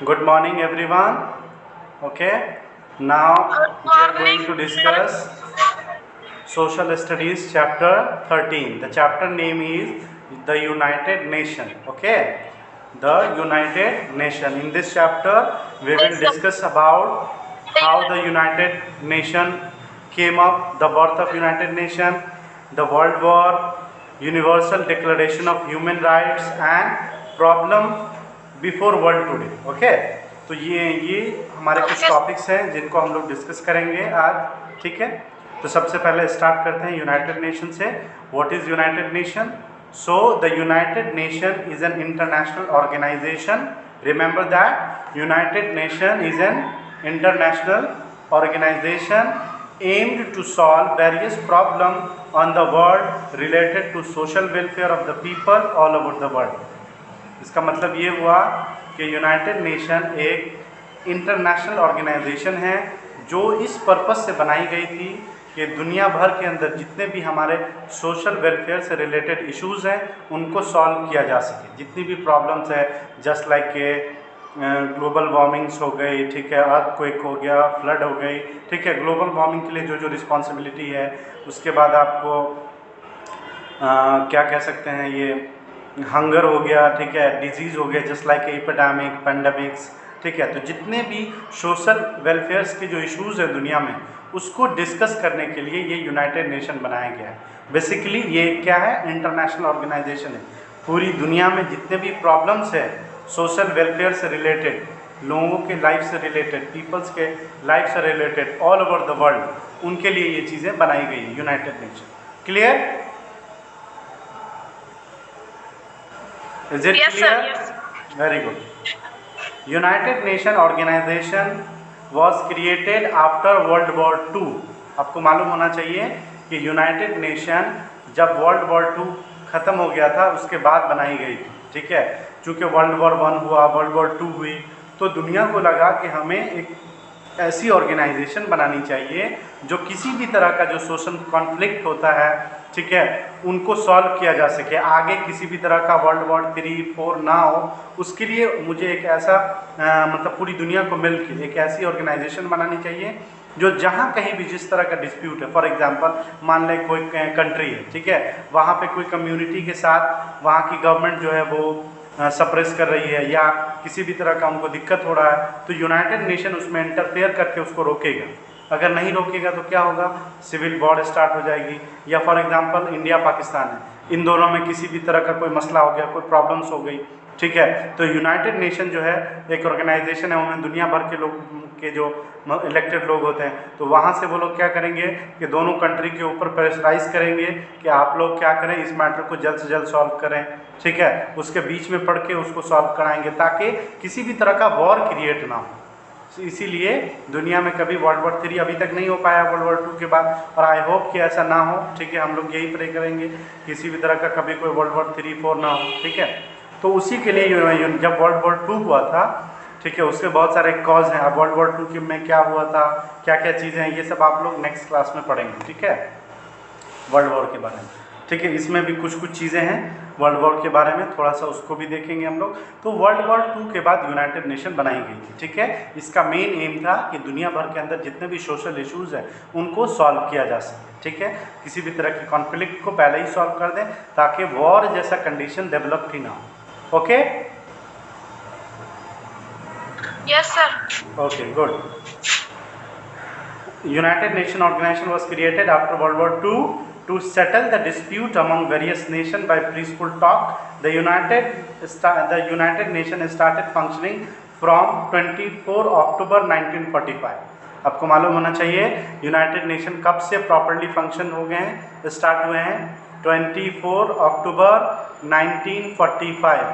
Good morning, everyone. Okay, now Good we are morning, going to sir. discuss Social Studies chapter 13. The chapter name is the United Nation. Okay, the United Nation. In this chapter, we will Yes, sir. discuss about how the United Nation came up, the birth of United Nation, the World War, Universal Declaration of Human Rights, and problem before world today. Okay, तो ये हमारे कुछ Okay, topics हैं जिनको हम लोग discuss करेंगे आज. ठीक है, तो सबसे पहले स्टार्ट करते हैं यूनाइटेड नेशन से. What is United Nation? So the United Nation is an international organisation. Remember that United Nation is an international organisation aimed to solve various problems on the world related to social welfare of the people all over the world. इसका मतलब ये हुआ कि United nation एक international organisation है जो इस purpose से बनाई गई थी कि दुनिया भर के अंदर जितने भी हमारे सोशल वेलफेयर से रिलेटेड इश्यूज़ हैं उनको सॉल्व किया जा सके. जितनी भी प्रॉब्लम्स है, जस्ट लाइक के ग्लोबल वार्मिंग्स हो गई, ठीक है, अर्थक्वेक हो गया, फ्लड हो गई, ठीक है, ग्लोबल वार्मिंग के लिए जो जो रिस्पॉन्सिबिलिटी है. उसके बाद आपको क्या कह सकते हैं, ये हंगर हो गया, ठीक है, डिजीज़ हो गया, जस्ट लाइक एपिडेमिक, पेंडेमिक्स. ठीक है, तो जितने भी सोशल वेलफेयर्स के जो इश्यूज़ हैं दुनिया में उसको डिस्कस करने के लिए ये यूनाइटेड नेशन बनाया गया है. बेसिकली ये क्या है, इंटरनेशनल ऑर्गेनाइजेशन है. पूरी दुनिया में जितने भी प्रॉब्लम्स है सोशल वेलफेयर से रिलेटेड, लोगों के लाइफ से रिलेटेड, पीपल्स के लाइफ से related all over the world, उनके लिए ये चीज़ें बनाई गई है United nation. Clear? Is it yes, clear? sir. Yes. Very good. United Nation Organization was created after World War II. आपको मालूम होना चाहिए कि यूनाइटेड नेशन जब वर्ल्ड वॉर 2 ख़त्म हो गया था उसके बाद बनाई गई थी. ठीक है, चूँकि वर्ल्ड वॉर 1 हुआ, वर्ल्ड वॉर 2 हुई, तो दुनिया को लगा कि हमें एक ऐसी ऑर्गेनाइजेशन बनानी चाहिए जो किसी भी तरह का जो सोशल कॉन्फ्लिक्ट होता है, ठीक है, उनको सॉल्व किया जा सके. आगे किसी भी तरह का वर्ल्ड वॉर 3, 4 ना हो, उसके लिए मुझे एक ऐसा मतलब पूरी दुनिया को मिलकर एक ऐसी ऑर्गेनाइजेशन बनानी चाहिए जो जहाँ कहीं भी जिस तरह का डिस्प्यूट है, फॉर एग्जांपल मान लें कोई कंट्री है, ठीक है, वहाँ पे कोई कम्युनिटी के साथ वहाँ की गवर्नमेंट जो है वो सप्रेस कर रही है या किसी भी तरह का उनको दिक्कत हो रहा है, तो यूनाइटेड नेशन उसमें इंटरफेयर करके उसको रोकेगा. अगर नहीं रोकेगा तो क्या होगा, सिविल वॉर स्टार्ट हो जाएगी. या फॉर एग्जांपल इंडिया पाकिस्तान है, इन दोनों में किसी भी तरह का कोई मसला हो गया, कोई प्रॉब्लम्स हो गई, ठीक है, तो यूनाइटेड नेशन जो है एक ऑर्गेनाइजेशन है, उनमें दुनिया भर के लोग के जो इलेक्टेड लोग होते हैं, तो वहाँ से वो लोग क्या करेंगे कि दोनों कंट्री के ऊपर प्रेशराइज करेंगे कि आप लोग क्या करें, इस मैटर को जल्द से जल्द सॉल्व करें. ठीक है, उसके बीच में पढ़ के उसको सॉल्व कराएंगे ताकि किसी भी तरह का वॉर क्रिएट ना हो. इसीलिए दुनिया में कभी वर्ल्ड वॉर 3 अभी तक नहीं हो पाया वर्ल्ड वॉर 2 के बाद, और आई होप कि ऐसा ना हो. ठीक है, हम लोग यही प्रे करेंगे किसी भी तरह का कभी कोई वर्ल्ड वॉर 3, 4 ना हो. ठीक है, तो उसी के लिए जब वर्ल्ड वॉर 2 हुआ था, ठीक है, उसके बहुत सारे कॉज हैं. अब वर्ल्ड वॉर 2 के में क्या हुआ था, क्या क्या चीज़ें हैं, ये सब आप लोग नेक्स्ट क्लास में पढ़ेंगे. ठीक है, वर्ल्ड वॉर के बारे में. ठीक है, इसमें भी कुछ कुछ चीज़ें हैं वर्ल्ड वॉर के बारे में, थोड़ा सा उसको भी देखेंगे हम लोग. तो वर्ल्ड वॉर 2 के बाद यूनाइटेड नेशन बनाई गई थी. ठीक है, इसका मेन एम था कि दुनिया भर के अंदर जितने भी सोशल इश्यूज़ हैं उनको सॉल्व किया जा सके. ठीक है, किसी भी तरह की कॉन्फ्लिक्ट को पहले ही सॉल्व कर दें ताकि वॉर जैसा कंडीशन डेवलप ही ना हो. Okay, Yes, sir. okay, good. United Nation Organization was created after World War II to settle the dispute among various nations by peaceful talk. The United Nation started functioning from 24 October 1945. आपको मालूम होना चाहिए United nation कब से properly function हो गए हैं, start हुए हैं 24 अक्टूबर 1945.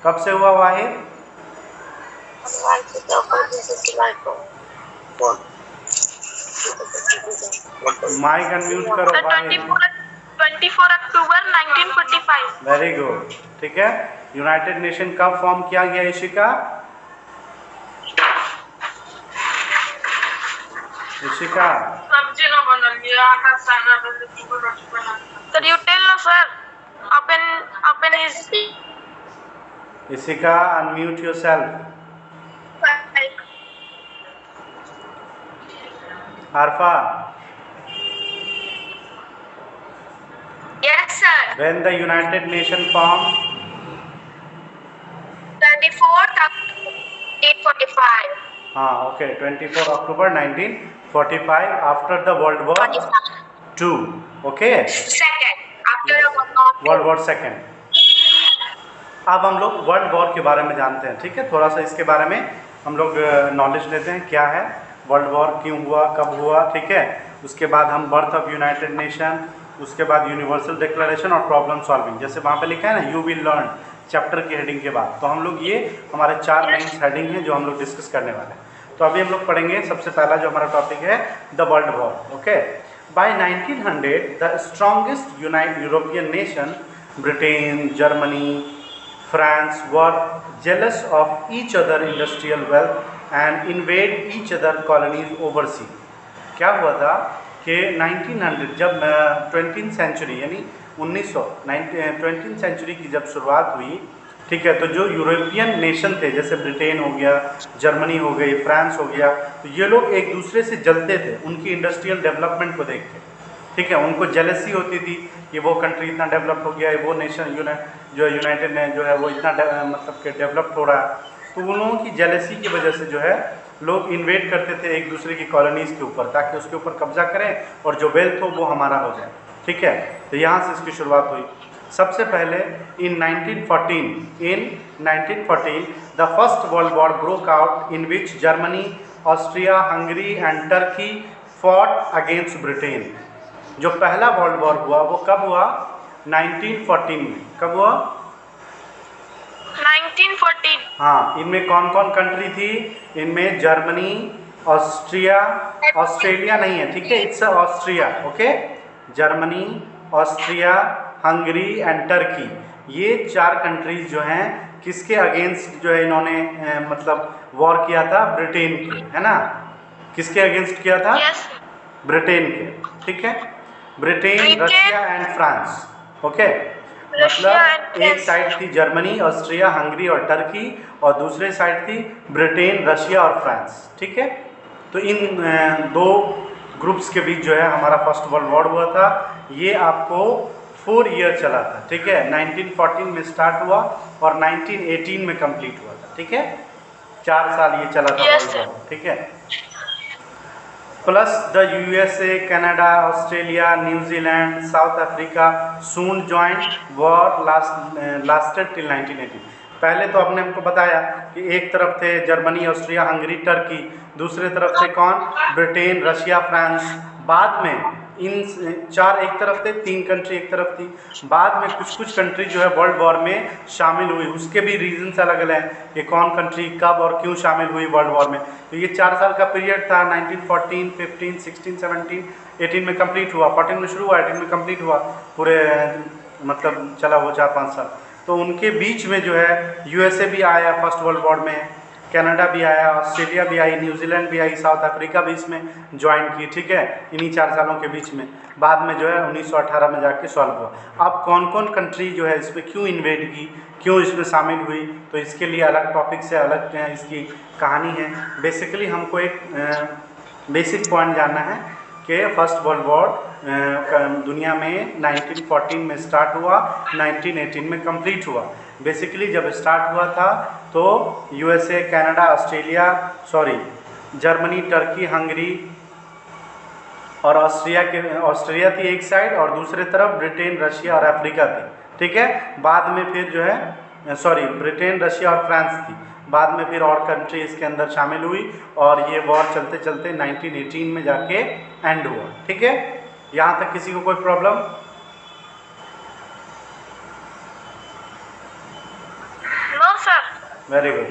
कब से हुआ वाहिद? माइक अनम्यूट करो. Sir, 24 October 1945. Very good. ठीक है, यूनाइटेड नेशन कब फॉर्म किया गया Ishika? Ishika, Sir, you tell no, sir. Open his. Ishika, unmute yourself. Arfa, Yes, sir. when the United Nation formed? 24th October 1945. हाँ, okay, 24 October 1945 after the world war 2. Okay, Second, after world war second. अब हम लोग world war के बारे में जानते हैं, ठीक है. थोड़ा सा इसके बारे में हम लोग नॉलेज लेते हैं, क्या है वर्ल्ड वॉर, क्यों हुआ, कब हुआ, ठीक है. उसके बाद हम बर्थ ऑफ यूनाइटेड नेशन, उसके बाद यूनिवर्सल डिक्लेरेशन और प्रॉब्लम सॉल्विंग, जैसे वहाँ पे लिखा है ना, यू विल लर्न, चैप्टर की हेडिंग के बाद. तो हम लोग ये हमारे 4 मेन हेडिंग हैं जो हम लोग डिस्कस करने वाले हैं. तो अभी हम लोग पढ़ेंगे सबसे पहला जो हमारा टॉपिक है the world war. Okay, by 1900 the strongest European nation Britain, Germany, France were jealous of each other industrial wealth and invade each other colonies overseas. क्या हुआ था कि 1900 जब 20th सेंचुरी यानी 20th सेंचुरी की जब शुरुआत हुई, ठीक है, तो जो यूरोपियन नेशन थे जैसे ब्रिटेन हो गया, जर्मनी हो गई, फ्रांस हो गया, तो ये लोग एक दूसरे से जलते थे उनकी इंडस्ट्रियल डेवलपमेंट को देख के, ठीक है. उनको जेलसी होती थी कि वो कंट्री इतना डेवलप हो गया है, वो नेशन जो यूनाइटेड ने जो है वो इतना मतलब कि डेवलप्ड हो रहा है. तो उन लोगों की जेलसी की वजह से जो है लोग इन्वेट करते थे एक दूसरे की कॉलोनीज़ के ऊपर, ताकि उसके ऊपर कब्जा करें और जो वेल्थ हो वो हमारा हो जाए, ठीक है. तो यहाँ से इसकी शुरुआत हुई. सबसे पहले इन 1914 the first world war broke out in which Germany, Austria, Hungary and Turkey fought against Britain. जो पहला वर्ल्ड वॉर हुआ वो कब हुआ? 1914 में. कब हुआ? 1914. हाँ, इनमें कौन कौन कंट्री थी? इनमें जर्मनी, ऑस्ट्रिया, ऑस्ट्रेलिया नहीं है, ठीक है, it's Austria. Okay, Germany, Austria, Hungary and Turkey, ये 4 कंट्रीज जो हैं किसके अगेंस्ट जो है इन्होंने मतलब वॉर किया था? ब्रिटेन के, है ना. किसके अगेंस्ट किया था? Yes. ब्रिटेन के, ठीक है. Britain, Russia and France. Okay, मतलब एक साइड थी जर्मनी, ऑस्ट्रिया, हंगरी और टर्की, और दूसरे साइड थी ब्रिटेन, रशिया और फ्रांस, ठीक है. तो इन 2 ग्रुप्स के बीच जो है हमारा फर्स्ट वर्ल्ड वॉर हुआ था. ये आपको 4 ईयर चला था, ठीक है. 1914 में स्टार्ट हुआ और 1918 में कंप्लीट हुआ था, ठीक है. 4 साल ये चला था वर्ल्ड वॉर, ठीक है. Plus the USA, Canada, Australia, New Zealand, South Africa soon joined war lasted till 1918. पहले तो आपने हमको बताया कि एक तरफ थे जर्मनी, ऑस्ट्रिया, हंगरी, टर्की, दूसरे तरफ थे कौन? Britain, Russia, France. बाद में इन 4 एक तरफ थे, 3 कंट्री एक तरफ थी. बाद में कुछ कंट्री जो है वर्ल्ड वॉर में शामिल हुई. उसके भी रीजंस अलग अलग हैं कि कौन कंट्री कब और क्यों शामिल हुई वर्ल्ड वॉर में. तो ये 4 साल का पीरियड था. 1914, 15, 16, 17, 18 में कंप्लीट हुआ. 14 में शुरू हुआ, 18 में कंप्लीट हुआ. पूरे मतलब चला वो 4-5 साल. तो उनके बीच में जो है यूएसए भी आया फर्स्ट वर्ल्ड वॉर में, कनाडा भी आया, ऑस्ट्रेलिया भी आई, न्यूजीलैंड भी आई, साउथ अफ्रीका भी इसमें ज्वाइन की, ठीक है, इन्हीं 4 सालों के बीच में. बाद में जो है 1918 में जाके सॉल्व हुआ. अब कौन कौन कंट्री जो है इसमें क्यों इन्वेड की, क्यों इसमें शामिल हुई, तो इसके लिए अलग टॉपिक से अलग इसकी कहानी है. बेसिकली हमको एक बेसिक पॉइंट जानना है कि फर्स्ट वर्ल्ड वॉर दुनिया में 1914 में स्टार्ट हुआ, 1918 में कंप्लीट हुआ. बेसिकली जब स्टार्ट हुआ था तो USA, Canada, Germany, Turkey, Hungary और ऑस्ट्रिया थी एक साइड, और दूसरे तरफ ब्रिटेन, रशिया और अफ्रीका थी, ठीक है. बाद में फिर जो है ब्रिटेन, रशिया और फ्रांस थी. बाद में फिर और कंट्री इसके अंदर शामिल हुई और ये वॉर चलते चलते 1918 में जाके एंड हुआ, ठीक है. यहाँ तक किसी को कोई problem? No, sir. Very good.